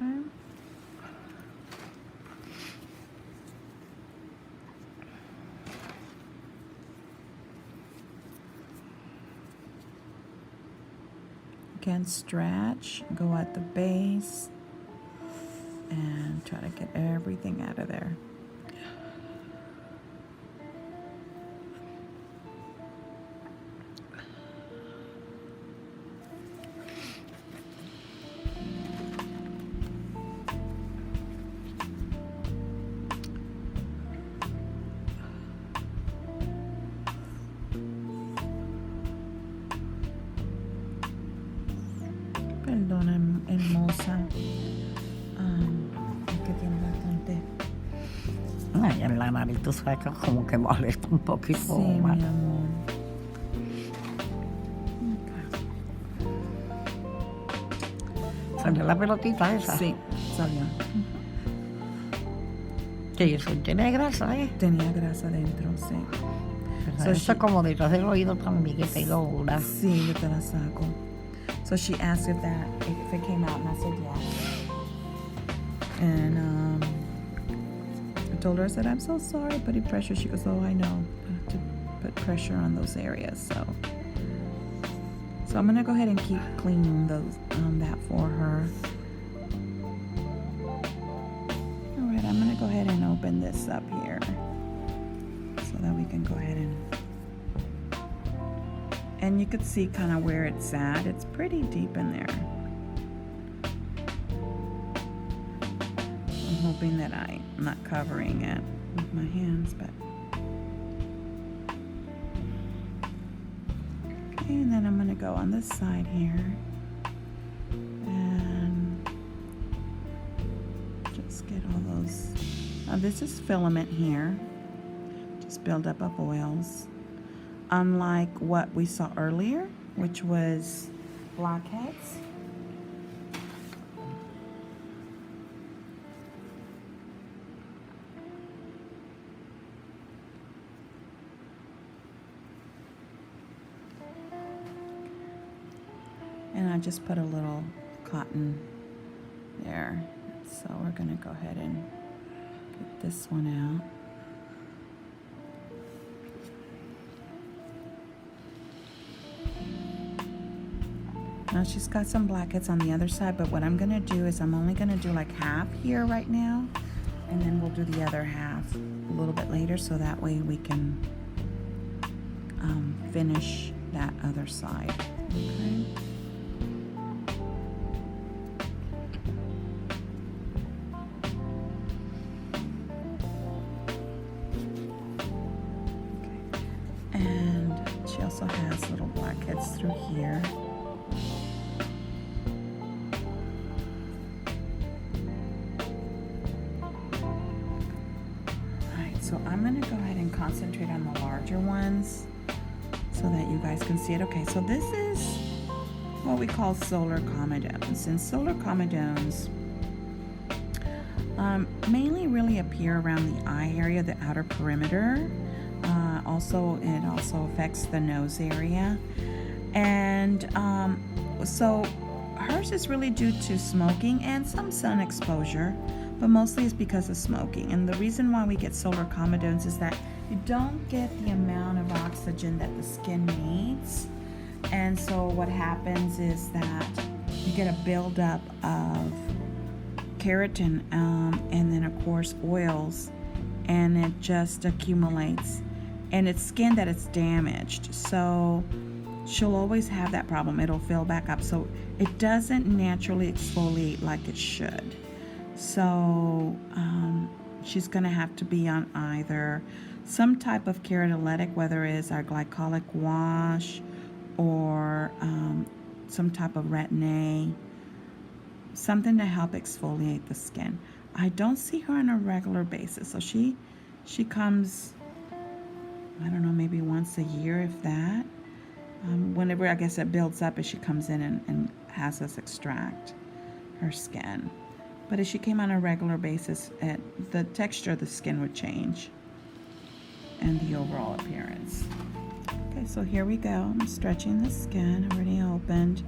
Okay. Again, stretch, go at the base, and try to get everything out of there. Perdona, hermosa. Es que tiene bastante. Ay, en la nariz tú sabes que como que molesta un poquito Sí, más. mi amor. ¿Salió la pelotita esa? Sí, salió. Sí, eso tiene grasa, ¿eh? Tenía grasa dentro, sí. So eso es como detrás del oído también, que tengo una. Sí, yo te la saco. So she asked if it came out, and I said yes. And I told her, I said, I'm so sorry, putting pressure. She goes, oh, I know, I have to put pressure on those areas. So I'm gonna go ahead and keep cleaning those that for her. All right, I'm gonna go ahead and open this up here so that we can go ahead and you could see kind of where it's at. It's pretty deep in there. I'm hoping that I'm not covering it with my hands, but. Okay, and then I'm gonna go on this side here and just get all those. This is filament here, just buildup of oils. Unlike what we saw earlier, which was blackheads. And I just put a little cotton there. So we're gonna go ahead and get this one out. Now she's got some blackheads on the other side, but what I'm gonna do is I'm only gonna do like half here right now, and then we'll do the other half a little bit later, so that way we can finish that other side. Okay. And she also has little blackheads through here. So I'm going to go ahead and concentrate on the larger ones so that you guys can see it. Okay, so this is what we call solar comedones. And solar comedones mainly really appear around the eye area, the outer perimeter. It also affects the nose area. And so hers is really due to smoking and some sun exposure, but mostly it's because of smoking. And the reason why we get solar comedones is that you don't get the amount of oxygen that the skin needs. And so what happens is that you get a buildup of keratin and then of course oils, and it just accumulates. And it's skin that is damaged. So she'll always have that problem. It'll fill back up. So it doesn't naturally exfoliate like it should. So she's going to have to be on either some type of keratolytic, whether it's our glycolic wash or some type of retin-A, something to help exfoliate the skin. I don't see her on a regular basis. So she comes, I don't know, maybe once a year, if that. Whenever, I guess, it builds up as she comes in and has us extract her skin. But if she came on a regular basis, the texture of the skin would change and the overall appearance. Okay, so here we go. I'm stretching the skin, already opened.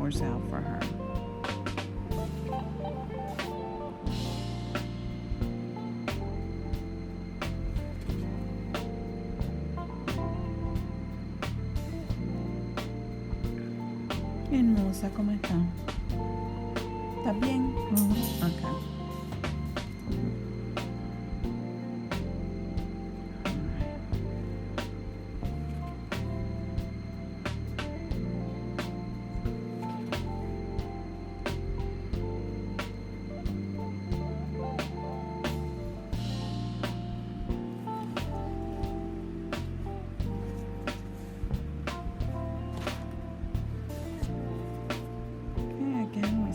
pores out for her. Hermosa, ¿cómo está? ¿Está bien? Okay.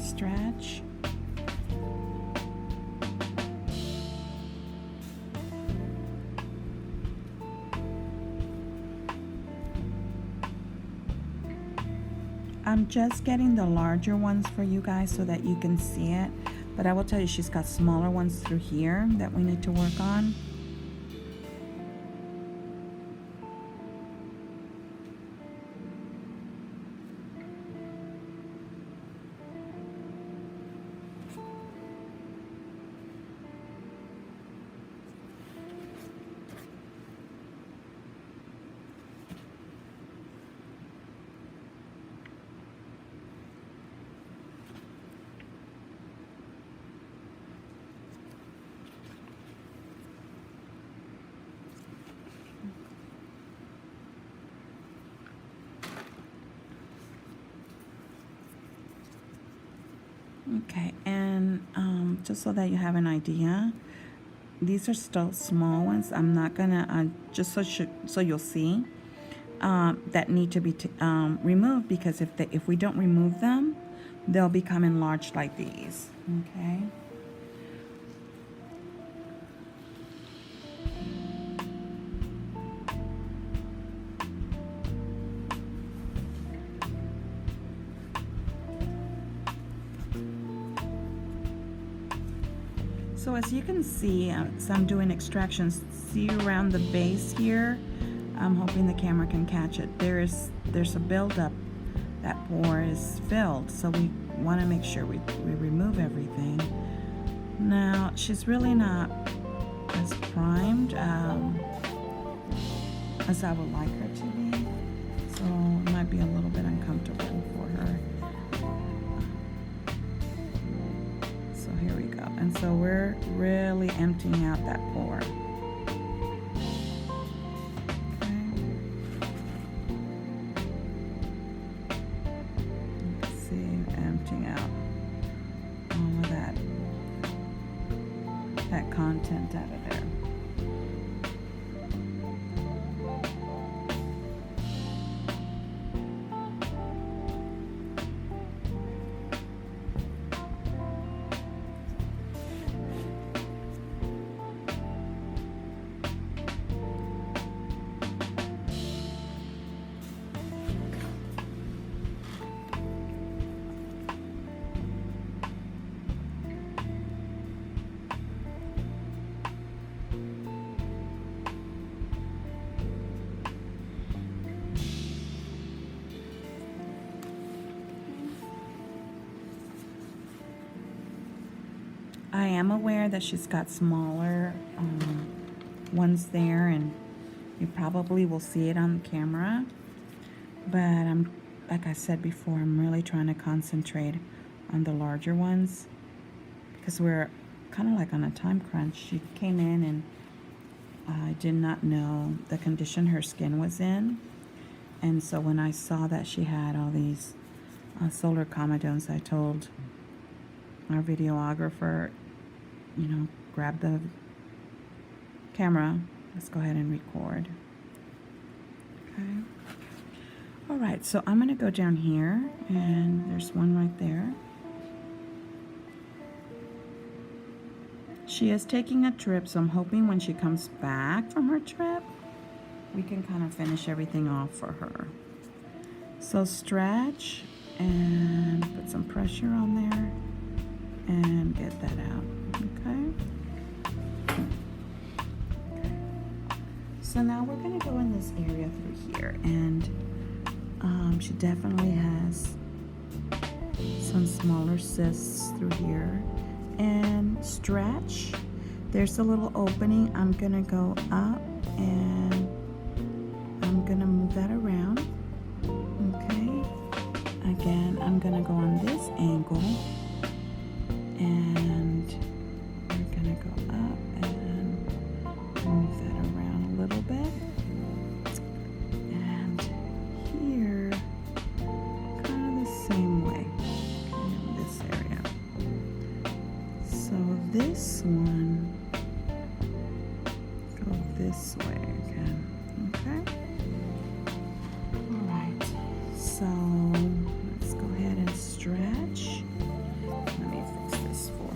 Stretch. I'm just getting the larger ones for you guys so that you can see it, but I will tell you she's got smaller ones through here that we need to work on. Okay, and just so that you have an idea, these are still small ones. I'm not gonna just so you'll see that need to be removed, because if we don't remove them, they'll become enlarged like these. Okay. So as you can see, as I'm doing extractions, see around the base here, I'm hoping the camera can catch it. There's a buildup. That pore is filled, so we want to make sure we remove everything. Now, she's really not as primed as I would like her to be, so it might be a little bit uncomfortable for her. So here we go. And so we're really emptying out that pore. Okay. Let's see, emptying out all of that content out of there. I am aware that she's got smaller ones there, and you probably will see it on the camera, but like I said before, I'm really trying to concentrate on the larger ones because we're kind of like on a time crunch. She came in and I did not know the condition her skin was in, and so when I saw that she had all these solar comedones, I told our videographer, you know, grab the camera, let's go ahead and record. Okay. All right, so I'm gonna go down here, and there's one right there. She is taking a trip, so I'm hoping when she comes back from her trip, we can kind of finish everything off for her. So stretch and put some pressure on there and get that out. Okay. So now we're going to go in this area through here, and she definitely has some smaller cysts through here, and stretch. There's a little opening. I'm gonna go up and I'm gonna move that around. Okay, again, I'm gonna go on this angle and we're gonna go up and move that around a little bit. And here, kind of the same way in this area. So this one, go this way again, okay? All right, so let's go ahead and stretch. Let me fix this for her.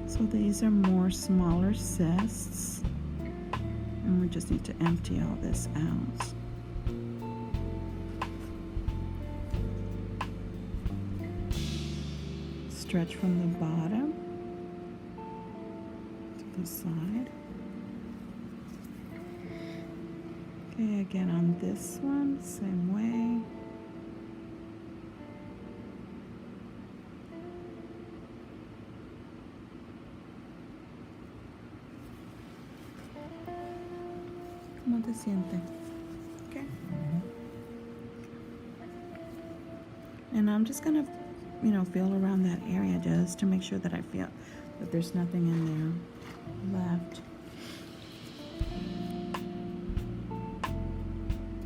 So these are more smaller cysts, and we just need to empty all this out. Stretch from the bottom to the side. Okay, again on this one, same way. ¿Cómo te sientes? Okay. And I'm just gonna, feel around that area just to make sure that I feel that there's nothing in there left.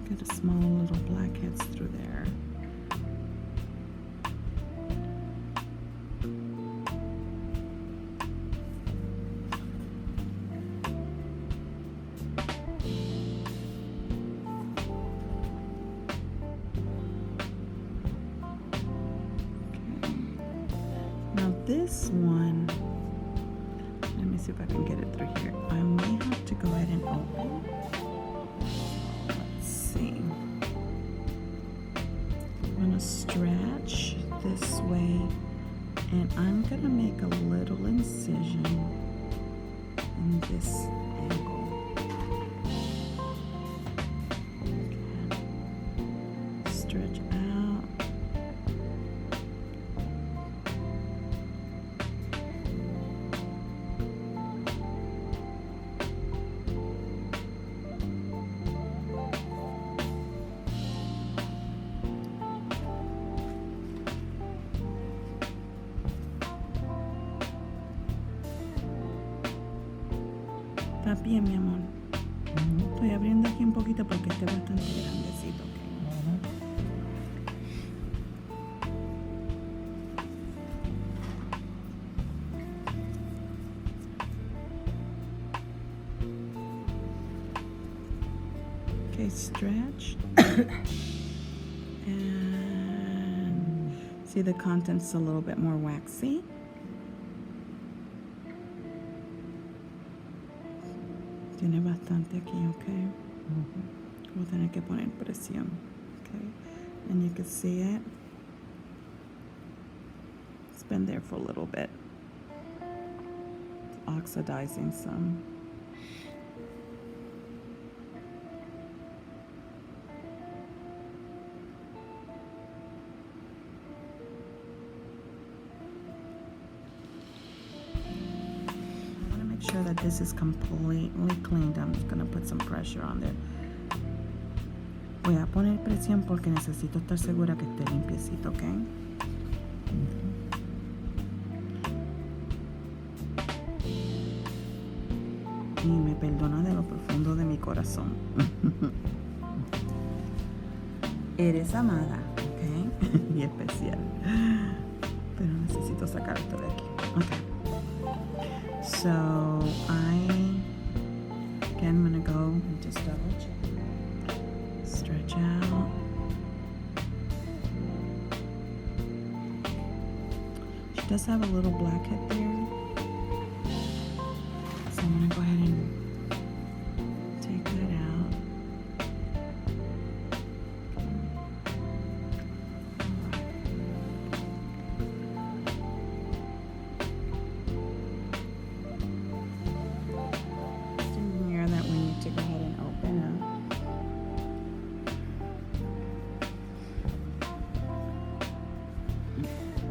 Get a small little blackheads through there. This one, let me see if I can get it through here. I may have to go ahead and open. Let's see. I'm gonna stretch this way, and I'm gonna make a little incision in this angle. Okay. Stretch out. Está bien, mi amor. Estoy abriendo aquí un poquito porque este es bastante grandecito. Okay, stretch. And see, the content's a little bit more waxy. Tiene bastante aquí, okay? Voy a tener que poner presión, okay? And you can see it. It's been there for a little bit. It's oxidizing some. Sure that this is completely cleaned. I'm just gonna put some pressure on there. Voy a poner presión porque necesito estar segura que esté limpiecito, ¿ok? Y me perdona de lo profundo de mi corazón. Eres amada, ¿ok? Y especial. Pero necesito sacar esto de aquí. Ok. So I'm gonna go and just double check. Stretch out. She does have a little blackhead there. So I'm gonna go ahead and take that out.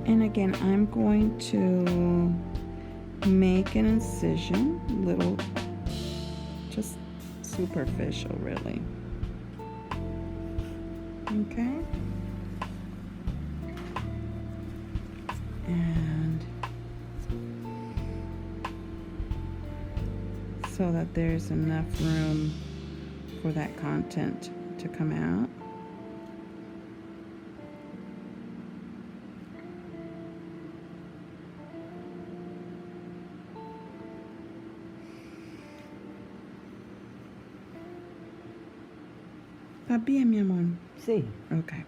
And again, I'm going to make an incision, little, just superficial really. Okay. And so that there's enough room for that content to come out. ¿Está bien, mi amor? Sí. Okay.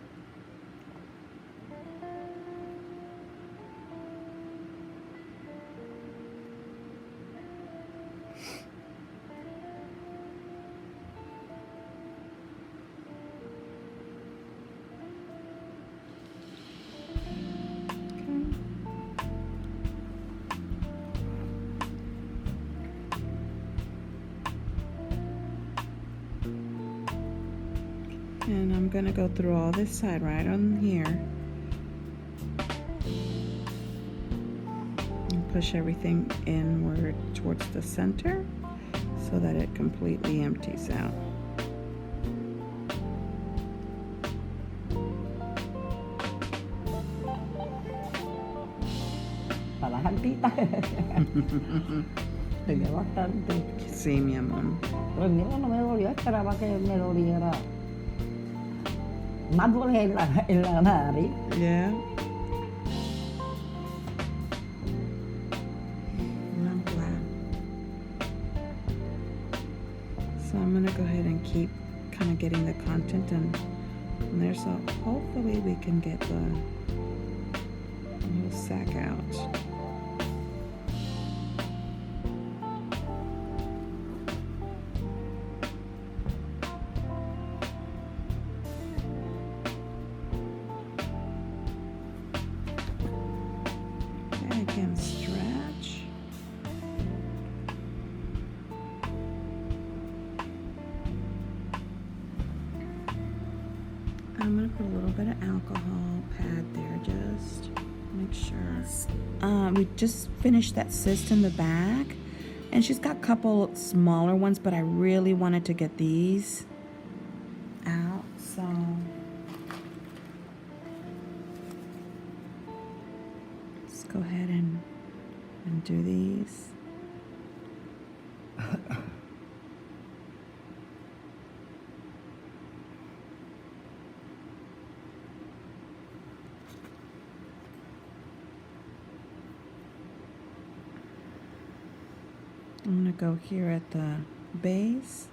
And I'm going to go through all this side right on here and push everything inward towards the center so that it completely empties out. Para las altitas. Tenía bastante. Sí, mi amor. Pero el mío no me dolió, esperaba que me doliera. Más duele en la nariz. Yeah. I'm glad. So I'm going to go ahead and keep kind of getting the content in there, so hopefully we can get the little sack out. Again, stretch. I'm going to put a little bit of alcohol pad there, just make sure. We just finished that cyst in the back, and she's got a couple smaller ones, but I really wanted to get these out, so let's go ahead and do these. I'm going to go here at the base.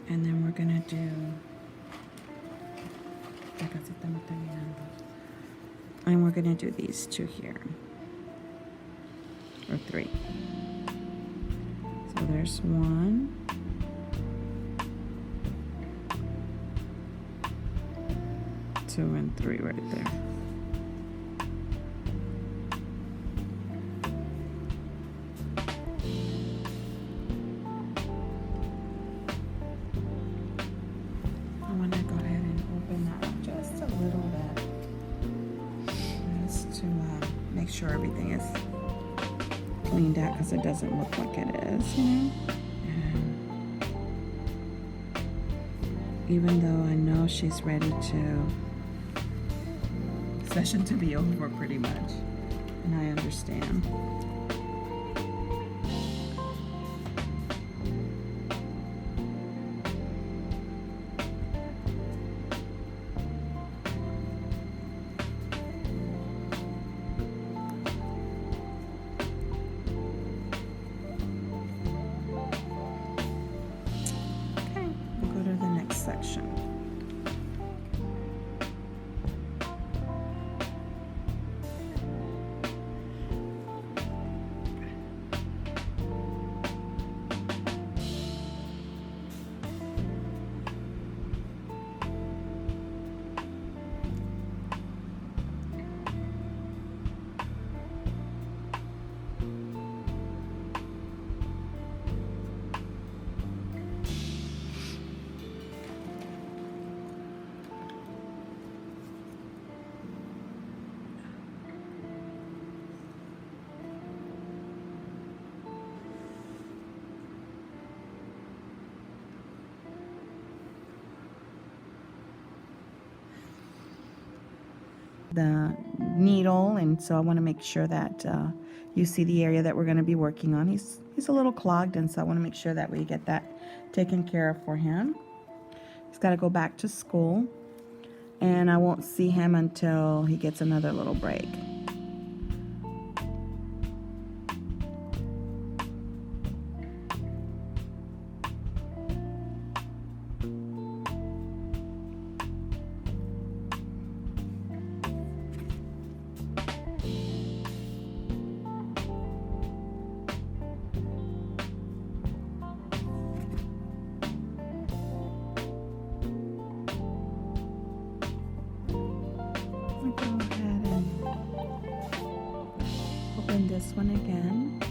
And then we're going to do, and we're going to do these two here, or three. So there's one, two, and three right there. Make sure everything is cleaned out because it doesn't look like it is, you know. And even though I know she's ready to session to be over pretty much, and I understand. Section. the needle, and so I want to make sure that you see the area that we're going to be working on. He's a little clogged, and so I want to make sure that we get that taken care of for him. He's got to go back to school, and I won't see him until he gets another little break. Go ahead and open this one again.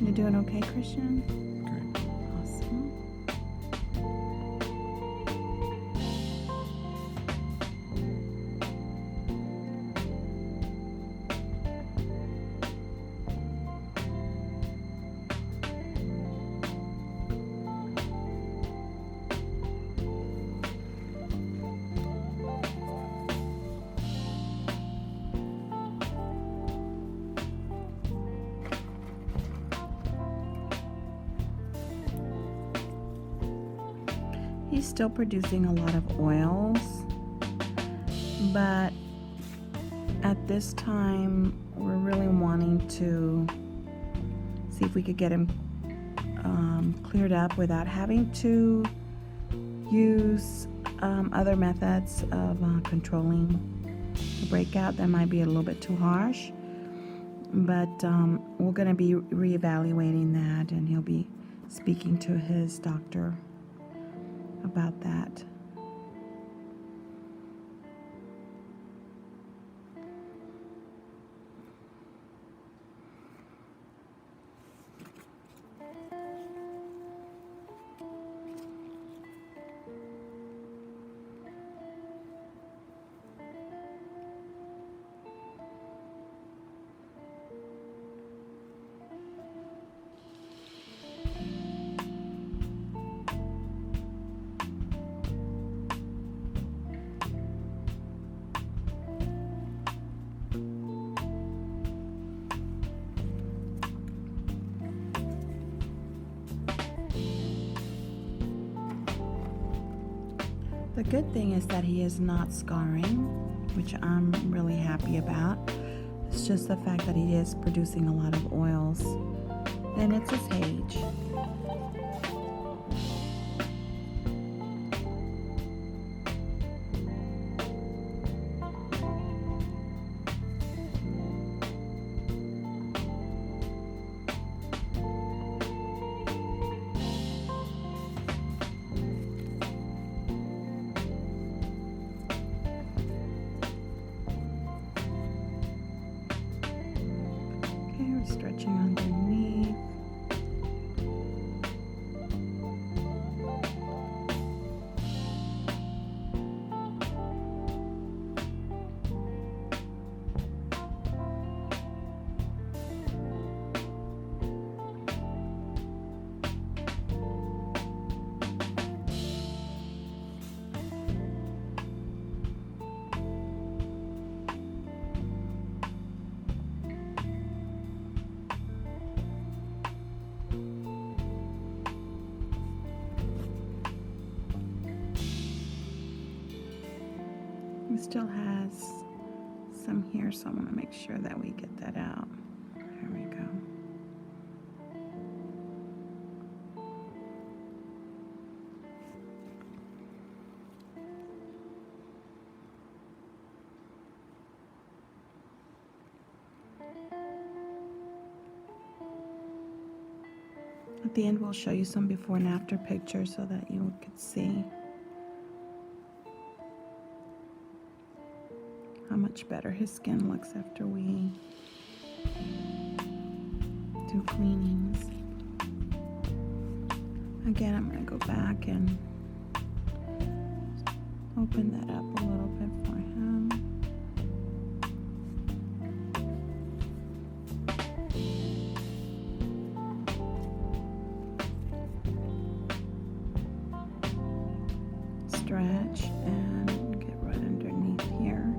You doing okay, Christian? Good. Awesome. He's still producing a lot of oils, but at this time we're really wanting to see if we could get him cleared up without having to use other methods of controlling the breakout. That might be a little bit too harsh, but we're going to be reevaluating that, and he'll be speaking to his doctor about that. The good thing is that he is not scarring, which I'm really happy about. It's just the fact that he is producing a lot of oils, and it's his age. Stretching underneath. It still has some here, so I want to make sure that we get that out. There we go. At the end, we'll show you some before and after pictures so that you could see how much better his skin looks after we do cleanings. Again, I'm going to go back and open that up a little bit for him. stretch and get right underneath here.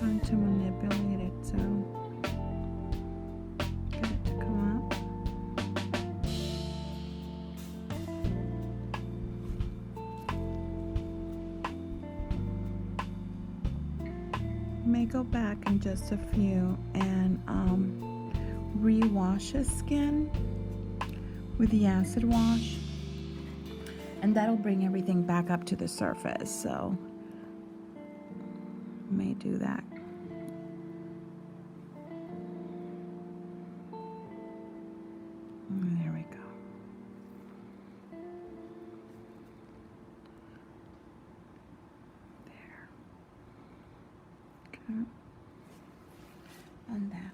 Trying to manipulate it so get it to come up. May go back in just a few and rewash his skin with the acid wash, and that'll bring everything back up to the surface. So may do that. There we go. There. Okay. And that.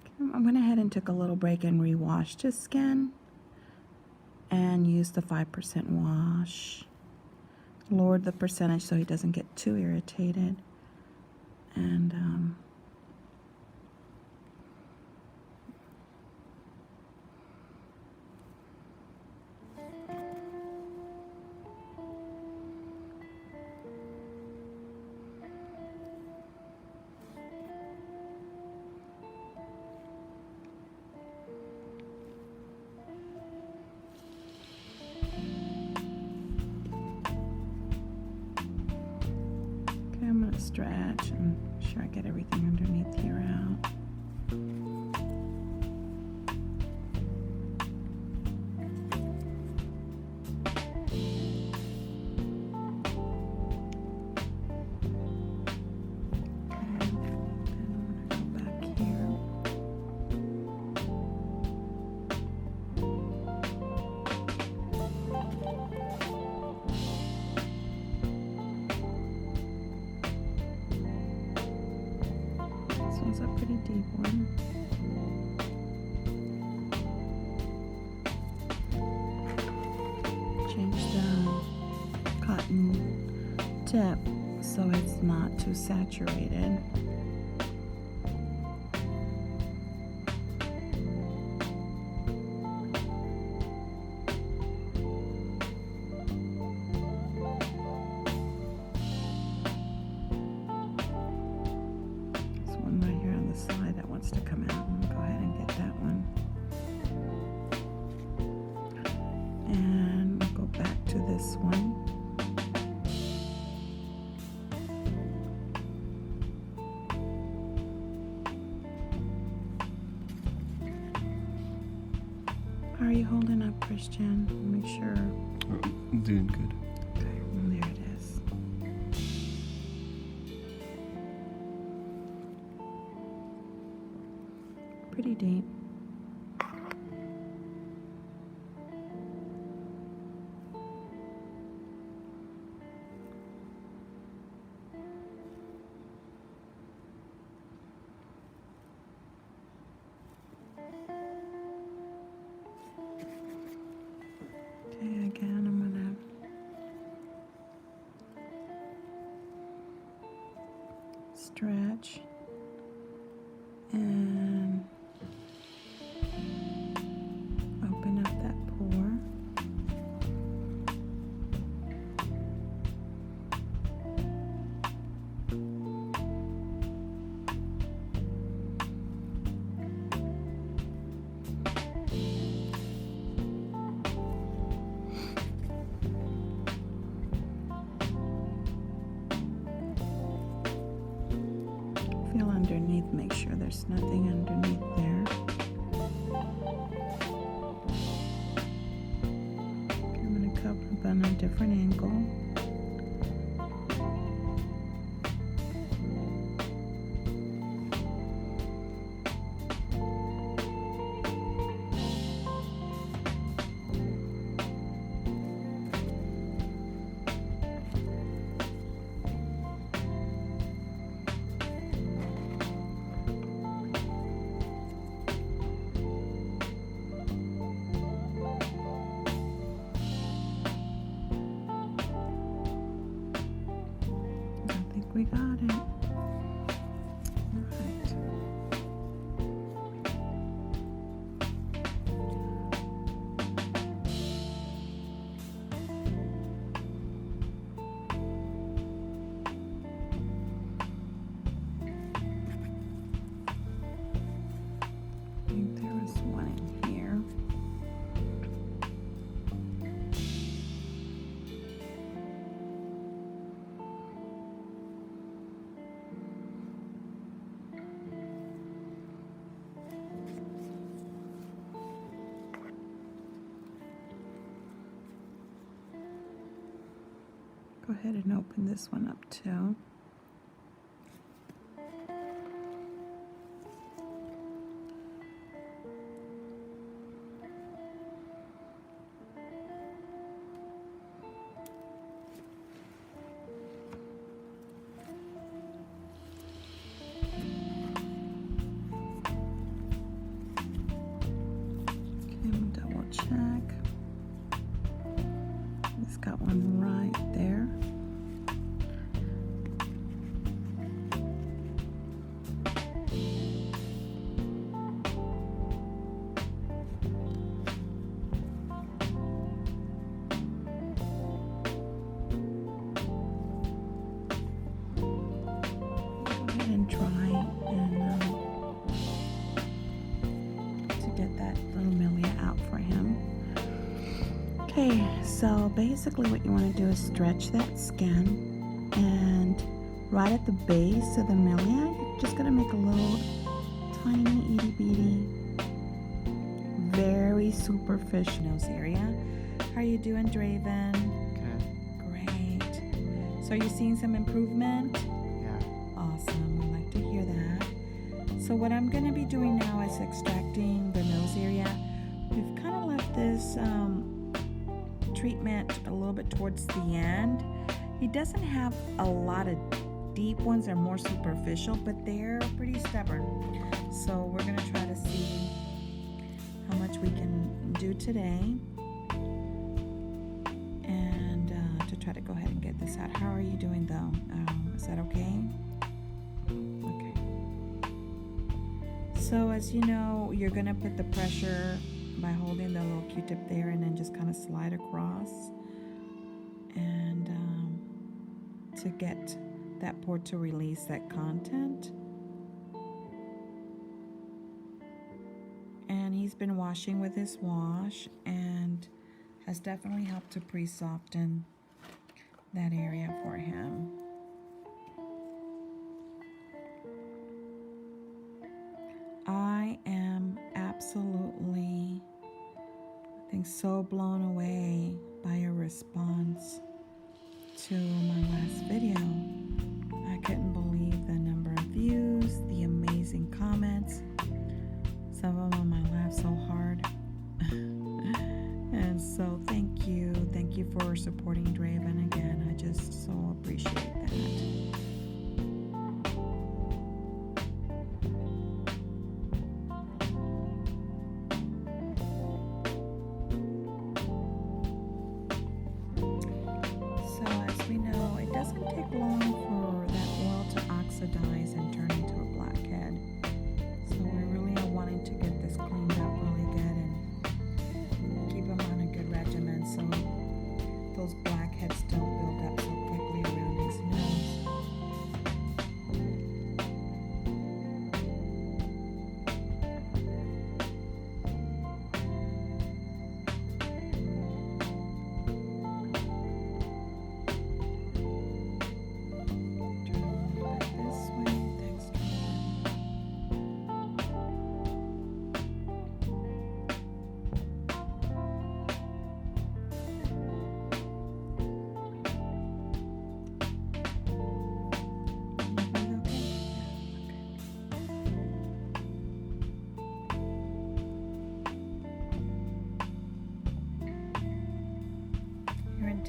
Okay, I went ahead and took a little break and rewashed his skin and used the 5% wash. Lowered the percentage so he doesn't get too irritated, and I'm going to stretch and make sure I get everything underneath here out. A pretty deep one. Change the cotton tip so it's not too saturated. Side that wants to come out. I'm gonna go ahead and get that one, and we'll go back to this one. How are you holding up, Christian? Make sure. I'm doing good. Okay, well, there it is. Pretty deep. Okay, again, I'm gonna stretch and open up that pore. Feel underneath, make sure there's nothing underneath there. Okay, I'm going to cover up on a different angle. We got it. All right. I think there was one in here. Go ahead and open this one up too. Double check. It's got one right there. Go ahead and try and to get that little milia out for him. Okay, so basically what you want to do is stretch that skin, and right at the base of the milia, you're just going to make a little tiny itty bitty, very superficial nose area. How are you doing, Draven? Good. Great. So are you seeing some improvement? Yeah. Awesome, I'd like to hear that. So what I'm going to be doing now is extracting the nose area. We've kind of left this treatment a little bit towards the end. He doesn't have a lot of deep ones, they're more superficial, but they're pretty stubborn. So we're going to try to see how much we can do today, and to try to go ahead and get this out. How are you doing though? Is that okay? Okay. So as you know, you're going to put the pressure by holding the little Q-tip there, and then just kind of slide across, and to get that port to release that content. And he's been washing with his wash, and has definitely helped to pre-soften that area for him. I am absolutely, I think, so blown away by your response to my last video. I couldn't believe the number of views, the amazing comments. Some of them I laughed so hard. And so thank you for supporting Draven again. I just so appreciate that. Doesn't take long for that oil to oxidize and turn into a blackhead. So we really are wanting to get this cleaned up really good and keep him on a good regimen so those blackheads don't build up so quickly around his nose.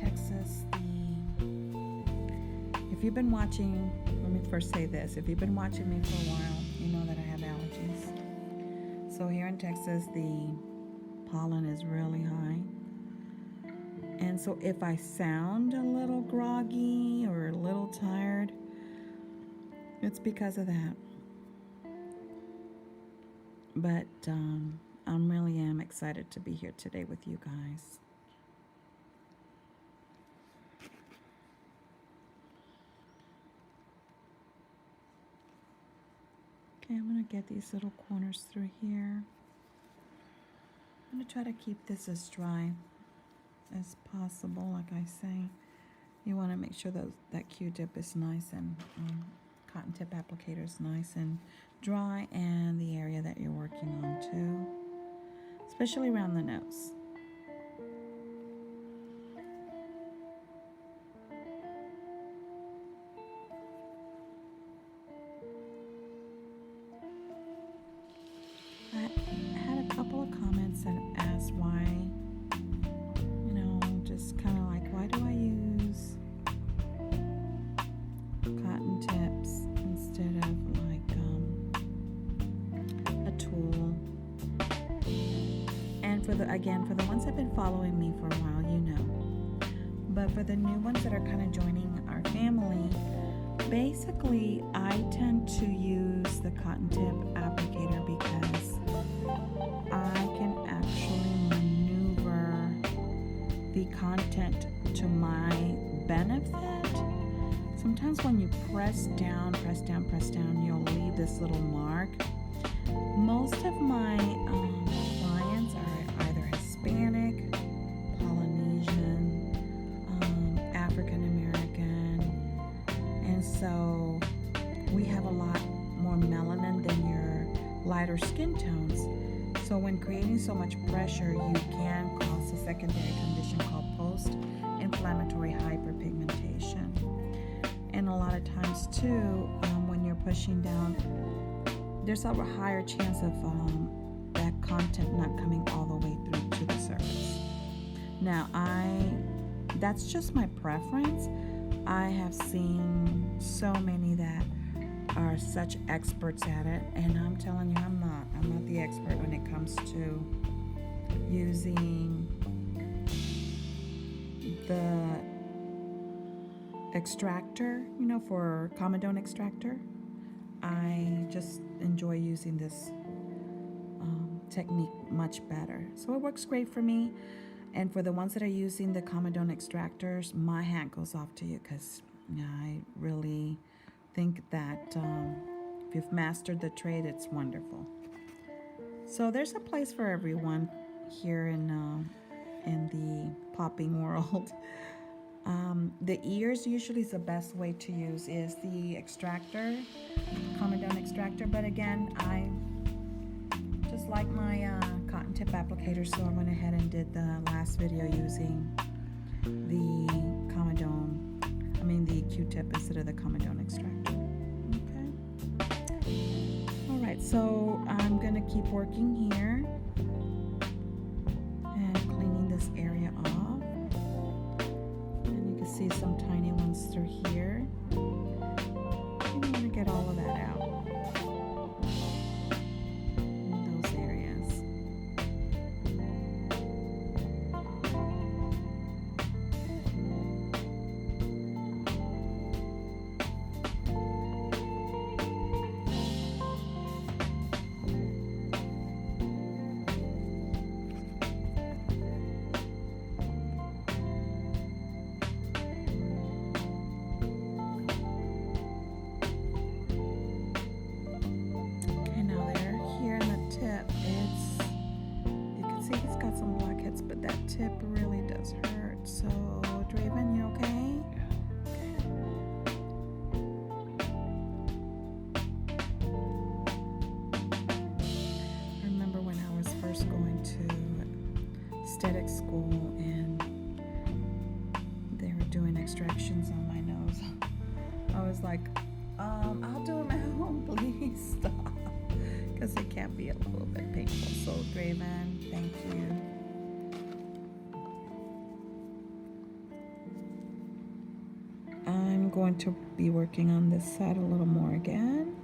Texas, if you've been watching, let me first say this. If you've been watching me for a while, you know that I have allergies. So here in Texas, the pollen is really high. And so if I sound a little groggy or a little tired, it's because of that. But I really am excited to be here today with you guys. Okay, I'm going to get these little corners through here. I'm going to try to keep this as dry as possible. Like I say, you want to make sure that Q-tip is nice and cotton tip applicator is nice and dry, and the area that you're working on too, especially around the nose. I had a couple of comments that asked why, you know, just kind of like, why do I use cotton tips instead of like a tool? And for the ones that have been following me for a while, you know. But for the new ones that are kind of joining our family, basically I tend to use the cotton tip applicator because I can actually maneuver the content to my benefit. Sometimes when you press down, you'll leave this little mark. Most of my clients are either Hispanic, Polynesian, African American, and so we have a lot more melanin than your lighter skin tones. So when creating so much pressure, you can cause a secondary condition called post-inflammatory hyperpigmentation. And a lot of times too, when you're pushing down, there's a higher chance of that content not coming all the way through to the surface. Now, that's just my preference. I have seen so many that are such experts at it, and I'm telling you, I'm not the expert when it comes to using the extractor, you know, for comedone extractor. I just enjoy using this technique much better. So it works great for me. And for the ones that are using the comedone extractors, my hat goes off to you, because I really think that if you've mastered the trade, it's wonderful. So there's a place for everyone here in the popping world. The ears usually is the best way to use is the extractor, comedone extractor. But again, I just like my cotton tip applicator, so I went ahead and did the last video using the the Q-tip instead of the comedone extractor. Okay. All right, so I'm gonna keep working here and cleaning this area off. And you can see some tiny ones through here. And I'm gonna get all of that out. In those areas. But that tip really does hurt. So, Draven, you okay? I remember when I was first going to aesthetic school and they were doing extractions on my nose. I was like, I'll do them at home, please stop. Because it can be a little bit painful. So, Draven, thank you. going to be working on this side a little more again.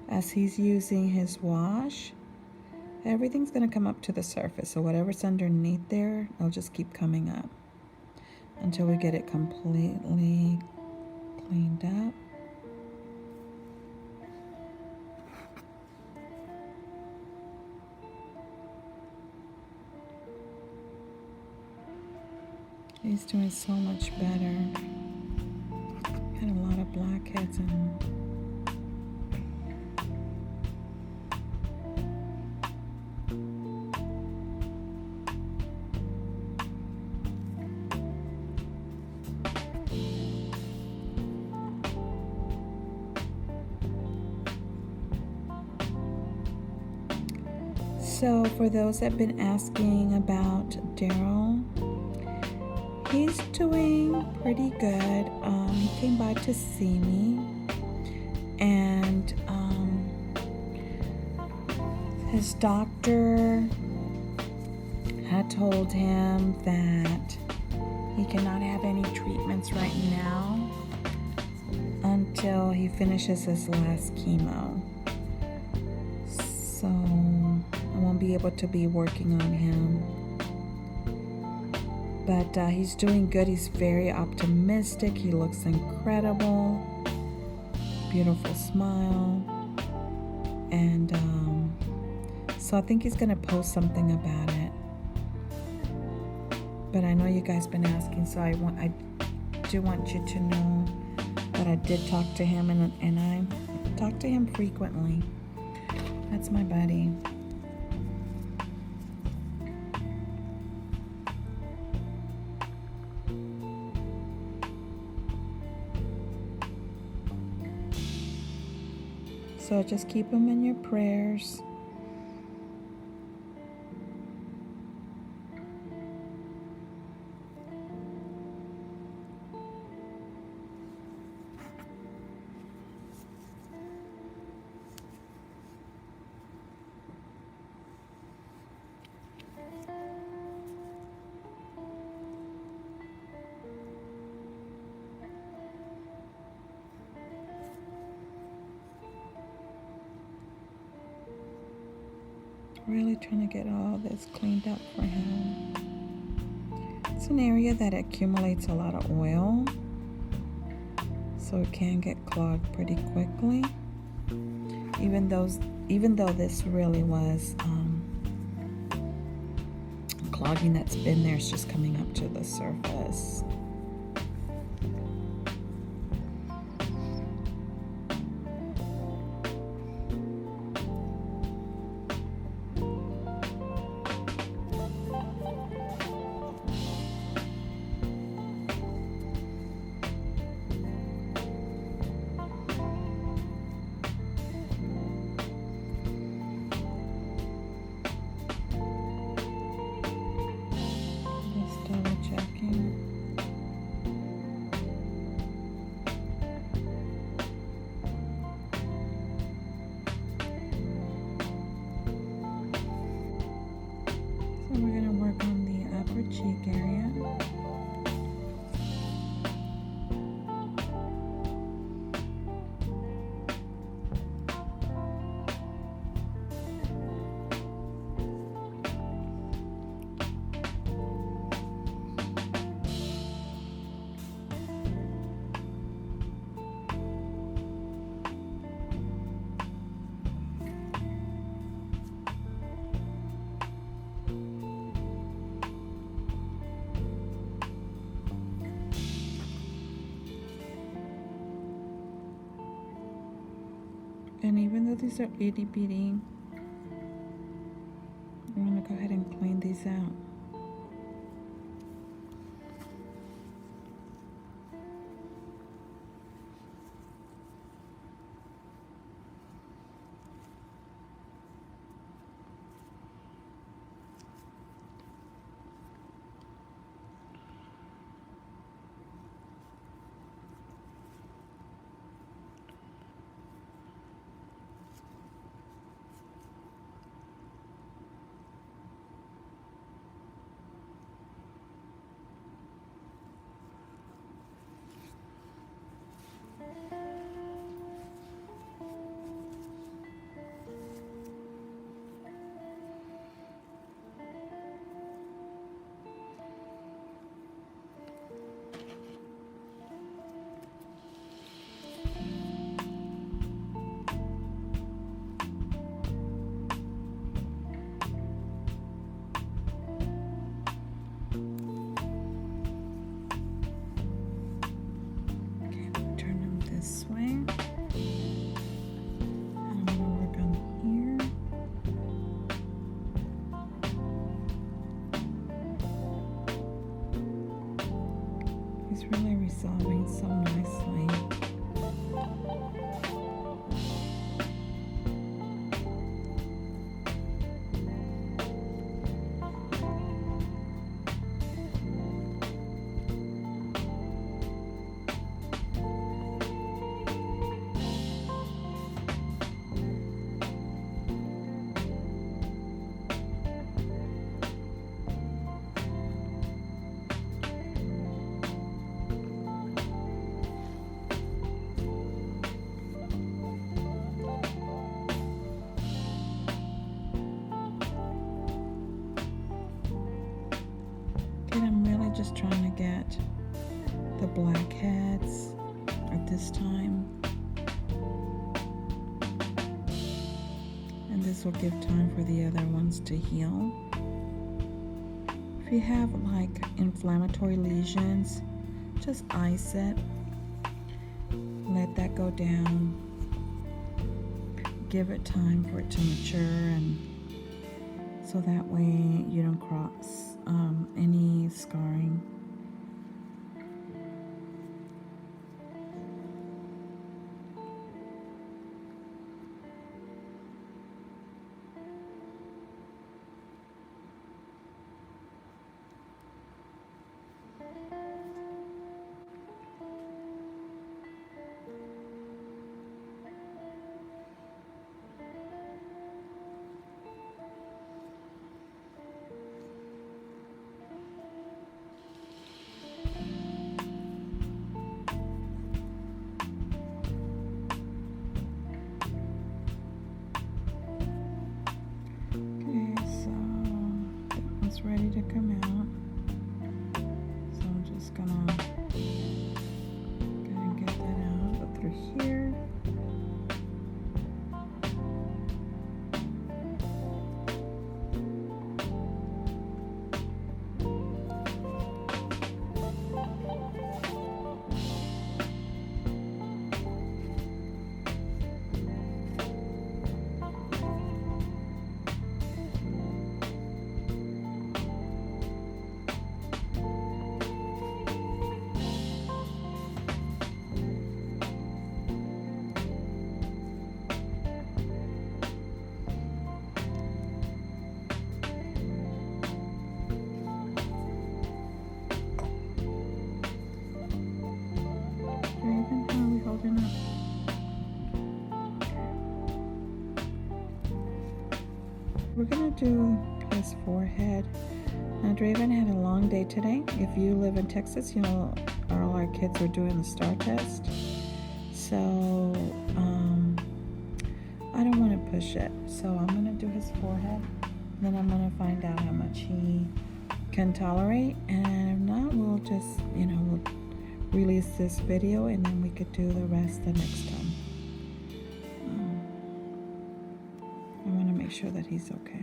As he's using his wash, everything's going to come up to the surface. So whatever's underneath there, it'll just keep coming up until we get it completely cleaned up. He's doing so much better. Got a lot of blackheads in him. So for those that have been asking about Daryl, he's doing pretty good. He came by to see me, and his doctor had told him that he cannot have any treatments right now until he finishes his last chemo. So I won't be able to be working on him. But he's doing good. He's very optimistic. He looks incredible. Beautiful smile. And so I think he's going to post something about it. But I know you guys been asking, so I do want you to know that I did talk to him, and I talk to him frequently. That's my buddy. So just keep him in your prayers. Really trying to get all this cleaned up for him. It's an area that accumulates a lot of oil, so it can get clogged pretty quickly. Even though this really was clogging that's been there, it's just coming up to the surface. We're going to work on the upper cheek area. And even though these are itty bitty, I'm going to go ahead and clean these out. He's really resolving so nicely. And I'm really just trying to get the blackheads at this time. And this will give time for the other ones to heal. If you have like inflammatory lesions, just ice it. Let that go down. Give it time for it to mature, and so that way you don't cross any scarring. Ready to come out, so I'm just gonna go and get that out, go through here. We're gonna do his forehead. Now Draven had a long day today. If you live in Texas, you know all our kids are doing the STAR test. So I don't want to push it. So I'm gonna do his forehead. Then I'm gonna find out how much he can tolerate, and if not, we'll just, we'll release this video, and then we could do the rest the next time. I want to make sure that he's okay.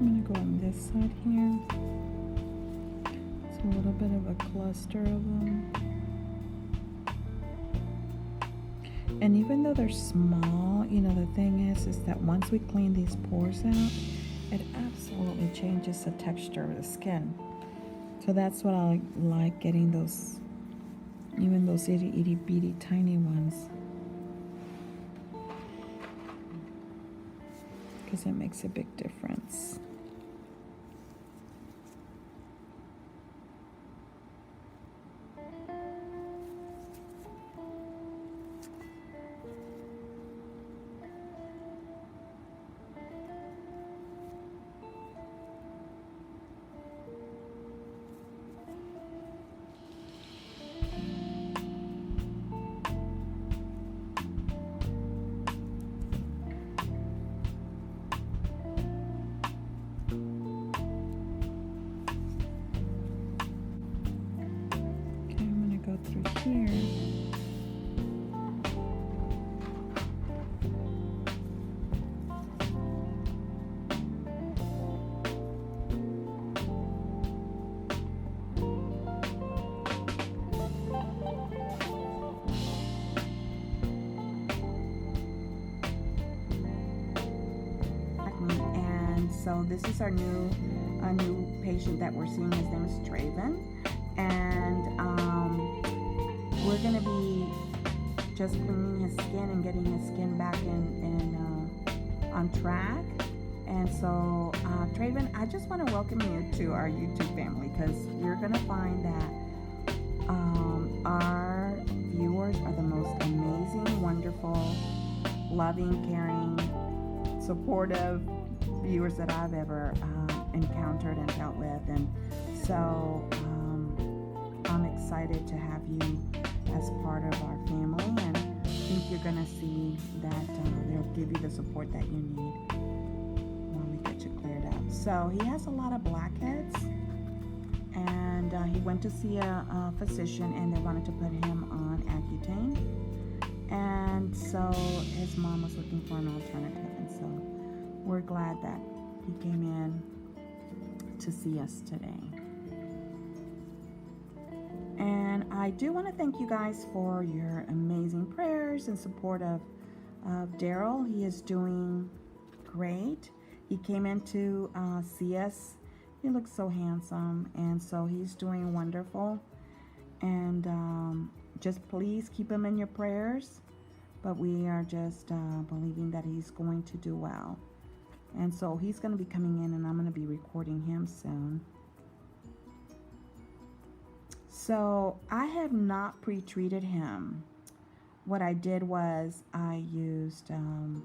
I'm gonna go on this side here. It's a little bit of a cluster of them. And even though they're small, you know, the thing is that once we clean these pores out, it absolutely changes the texture of the skin. So that's what I like, getting those, even those itty bitty tiny ones, because it makes a big difference. Through here. And so this is our new patient that we're seeing. His name is 𝒕𝒉𝒊𝒏𝒈, and we're going to be just cleaning his skin and getting his skin back on track. And so, 𝒕𝒉𝒊𝒏𝒈, I just want to welcome you to our YouTube family, because you're going to find that our viewers are the most amazing, wonderful, loving, caring, supportive viewers that I've ever encountered and dealt with. And so I'm excited to have you as part of our family, and I think you're gonna see that they'll give you the support that you need when we get you cleared up. So he has a lot of blackheads, and he went to see a physician, and they wanted to put him on Accutane, and so his mom was looking for an alternative, and so we're glad that he came in to see us today. And I do want to thank you guys for your amazing prayers and support of Daryl. He is doing great. He came in to see us. He looks so handsome, and so he's doing wonderful. And just please keep him in your prayers. But we are just believing that he's going to do well. And so he's going to be coming in, and I'm going to be recording him soon. So I have not pre-treated him. What I did was I used kind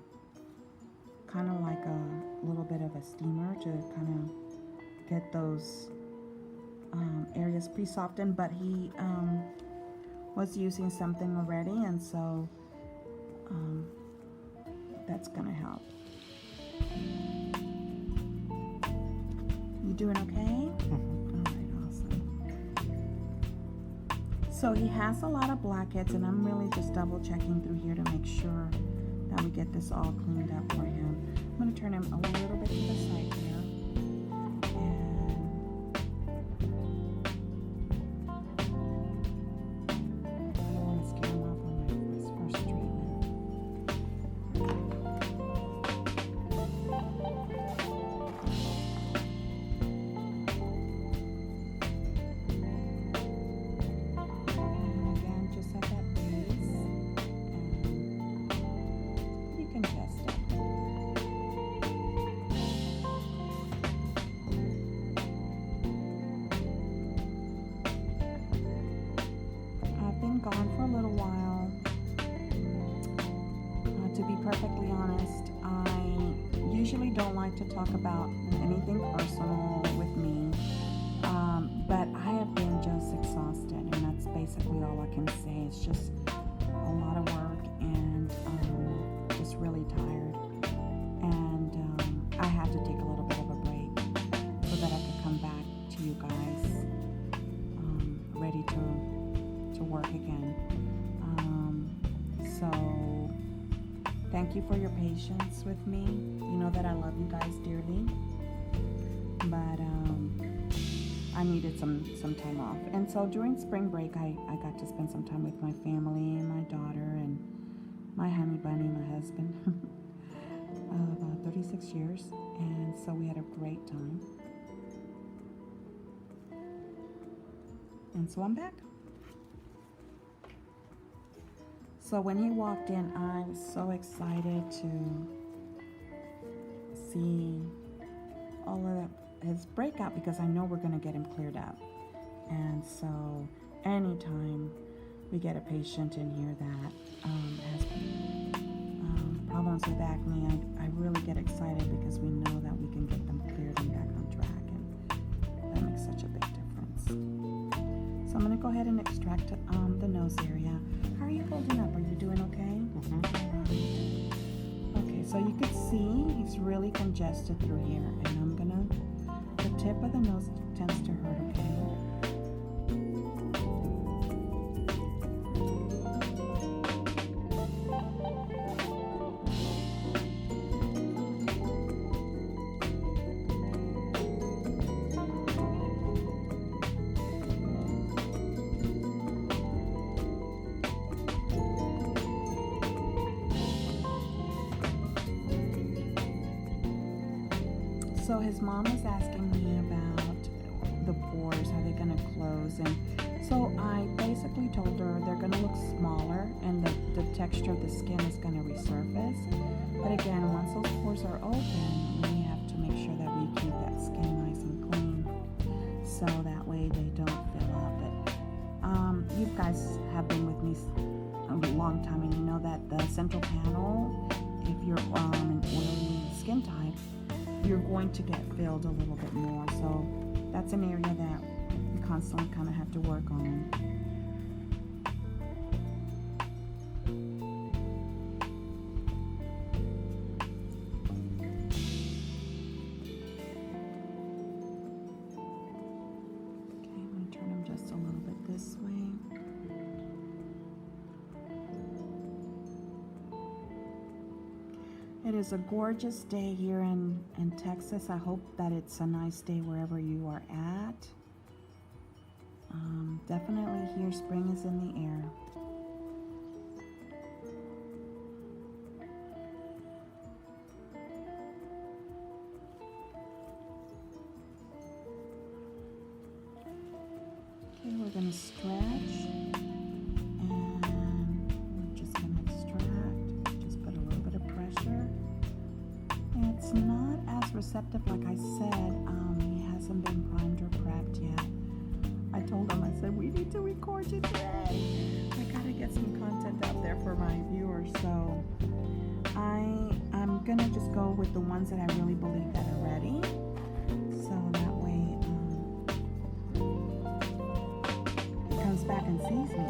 of like a little bit of a steamer to kind of get those areas pre-softened, but he was using something already, and so that's gonna help. You doing okay? So he has a lot of blackheads, and I'm really just double checking through here to make sure that we get this all cleaned up for him. I'm going to turn him a little bit to the side here. And I don't want to scare him off on his first treatment. Gone for a little while. To be perfectly honest, I usually don't like to talk about anything personal with me, but I have been just exhausted, and that's basically all I can say. It's just a lot of work, and just really tired, and I had to take a little bit of a break so that I could come back to you guys ready to work again. So thank you for your patience with me. You know that I love you guys dearly, I needed some time off. And so during spring break, I got to spend some time with my family and my daughter and my honey bunny, my husband, of 36 years. And so we had a great time. And so I'm back. So when he walked in, I was so excited to see all of his breakout because I know we're going to get him cleared up. And so anytime we get a patient in here that has problems with acne, I really get excited because we know that we can get them cleared and back on track, and that makes such a big difference. So I'm going to go ahead and extract the nose area. How are you holding up? Are you doing okay? Okay, so you can see he's really congested through here, and I'm going to, the tip of the nose tends to hurt, okay? So his mom was asking me about the pores, are they going to close? And so I basically told her they're going to look smaller and the texture of the skin is going to resurface. But again, once those pores are open, we have to make sure that we keep that skin nice and clean so that way they don't fill up. But you guys have been with me a long time, and you know that the central panel, if you're an oily skin type, you're going to get filled a little bit more. So that's an area that you constantly kind of have to work on. Okay, I'm going to turn them just a little bit this way. It is a gorgeous day here in Texas. I hope that it's a nice day wherever you are at. Definitely here, spring is in the air. Okay, we're going to stretch. It's not as receptive, like I said. He hasn't been primed or prepped yet. I told him, I said, we need to record you today. I gotta get some content out there for my viewers. So I'm gonna just go with the ones that I really believe that are ready. So that way he comes back and sees me.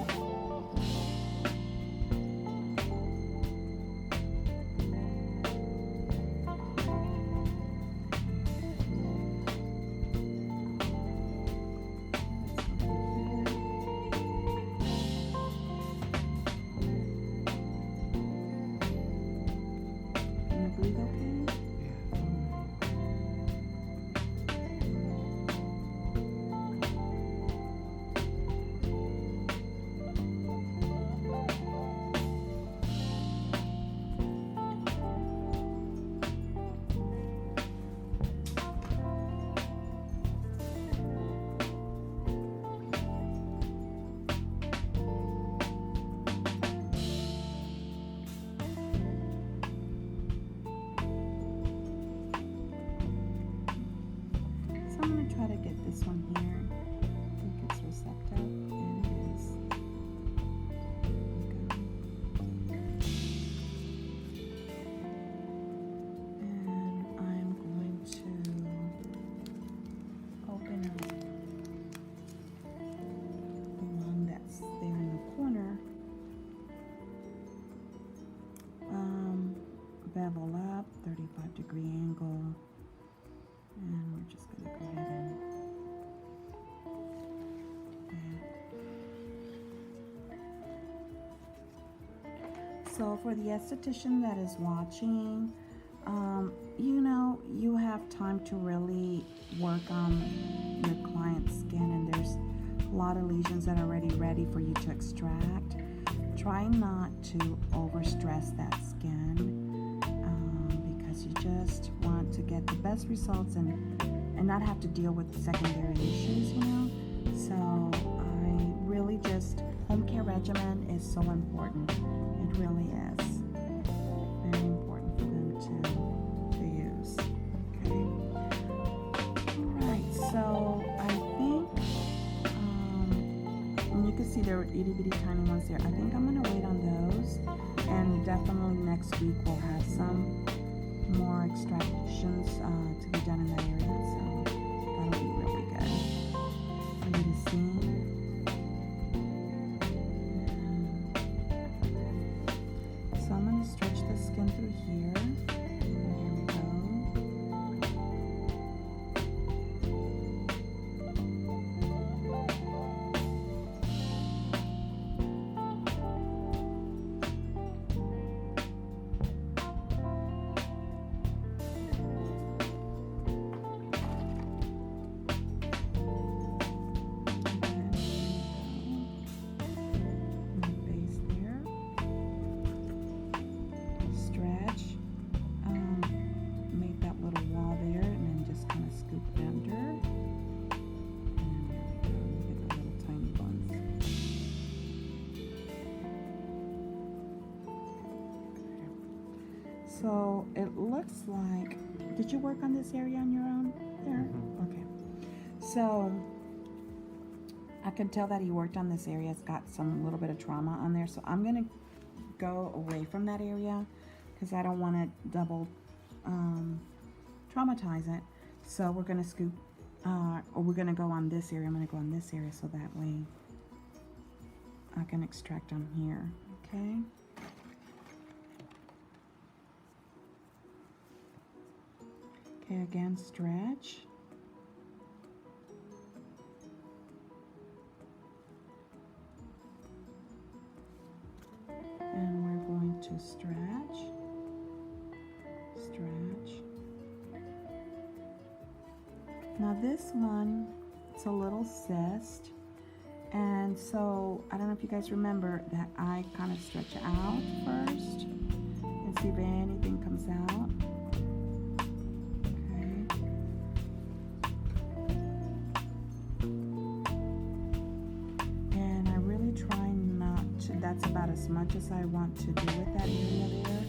Try to get this one here. I think it's receptive, and it is. And I'm going to open up the one that's there in the corner. Bevel up, 35-degree angle. And we're just going to go ahead and so for the esthetician that is watching, you know, you have have time to really work on your client's skin and there's a lot of lesions that are already ready for you to extract, try not to overstress that skin because you just want to get the best results and not have to deal with secondary issues, you know. So I really just, home care regimen is so important. It really is very important for them to use. Okay. All right. So I think, and you can see there are itty bitty tiny ones there. I think I'm gonna wait on those, and definitely next week we'll have some more extractions to be done in that area. So that'll be really good for you to see. So I'm going to stretch the skin through here. Here we go. So it looks like, did you work on this area on your own there? Okay. So I can tell that he worked on this area. It's got some little bit of trauma on there. So I'm going to go away from that area because I don't want to double traumatize it. So we're going to scoop, or we're going to go on this area. I'm going to go on this area so that way I can extract on here. Okay. Okay, again, stretch. And we're going to stretch, stretch. Now this one, it's a little cyst. And so, I don't know if you guys remember that I kind of stretch out first and see if anything comes out. That's about as much as I want to do with that area there.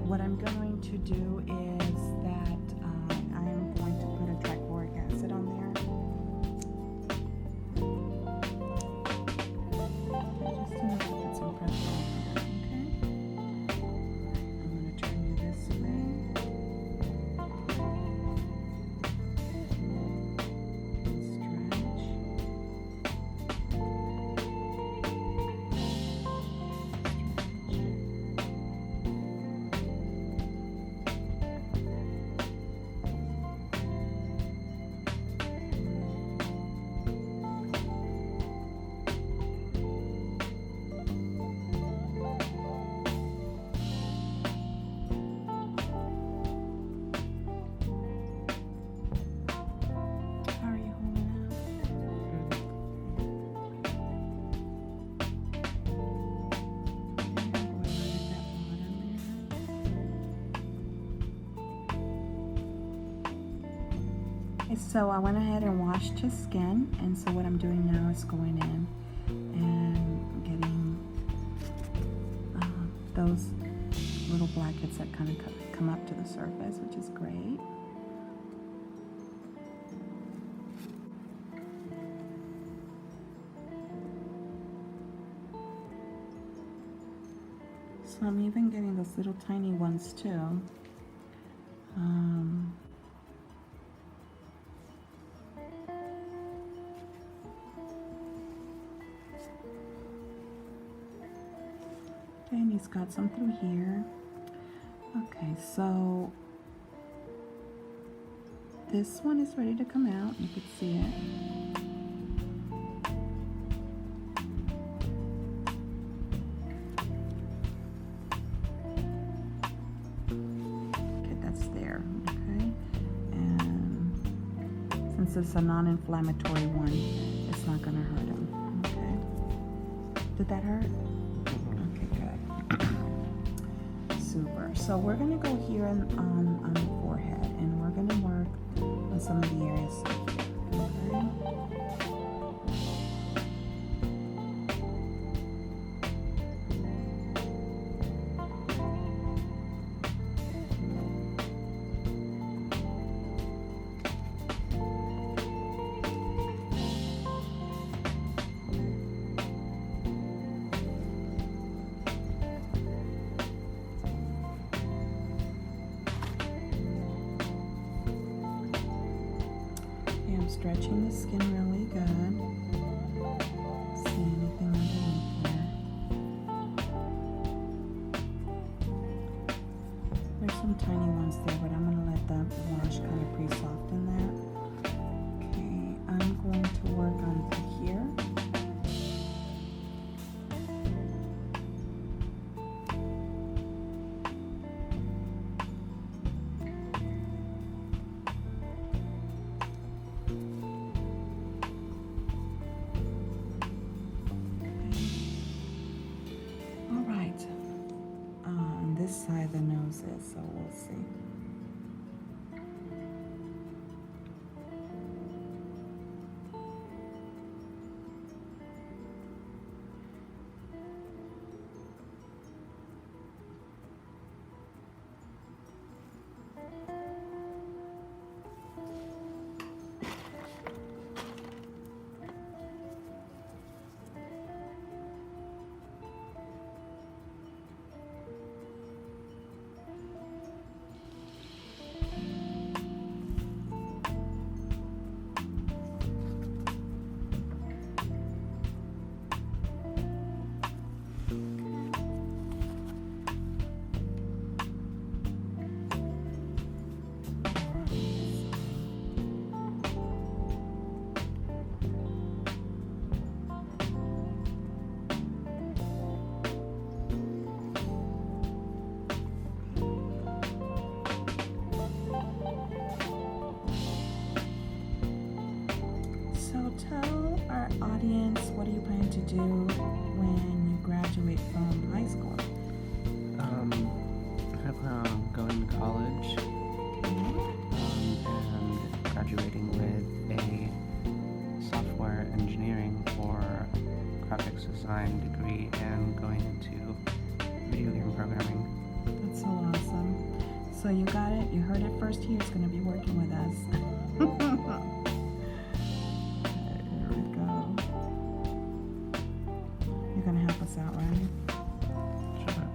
What I'm going to do is that I am going to put a trichloric acid on there. Just enough to put some pressure on there, okay? I'm going to turn you this way. So I went ahead and washed his skin, and so what I'm doing now is going in and getting those little blackheads that kind of come up to the surface, which is great. So I'm even getting those little tiny ones too. And he's got some through here. Okay, so this one is ready to come out. You can see it. since it's a non-inflammatory one, it's not gonna hurt him. Okay. Did that hurt? Okay, good. Super. So we're gonna go here on the forehead, and we're gonna work on some of the areas here. Okay. I'm stretching the skin really good. See anything underneath here? There's some tiny ones there, but I'm going to let the wash kind of pre-soften that. Okay, I'm going to work on here. This side the nose is, so we'll see. Tell our audience, what are you planning to do when you graduate from high school? I plan on going to college and graduating with a software engineering or graphics design degree and going into video game programming. That's so awesome. So you got it. You heard it first here. It's going to be working with us. Gonna help us out, right? Sure.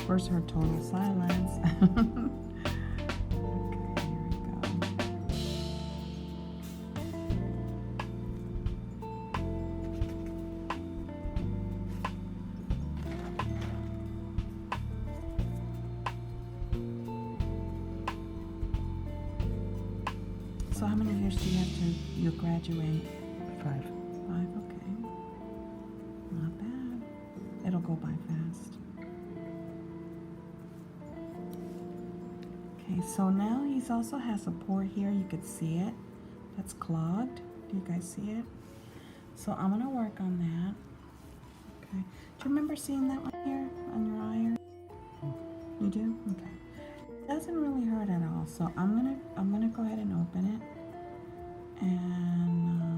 First, her total silence. Okay, here we go. So, how many years do you have till you graduate? 5. 5, okay. Not bad. It'll go by fast. Okay, so now he's also has a pore here. You could see it. That's clogged. Do you guys see it? So I'm gonna work on that. Okay. Do you remember seeing that one here on your eye? You do? Okay. It doesn't really hurt at all. So I'm gonna go ahead and open it and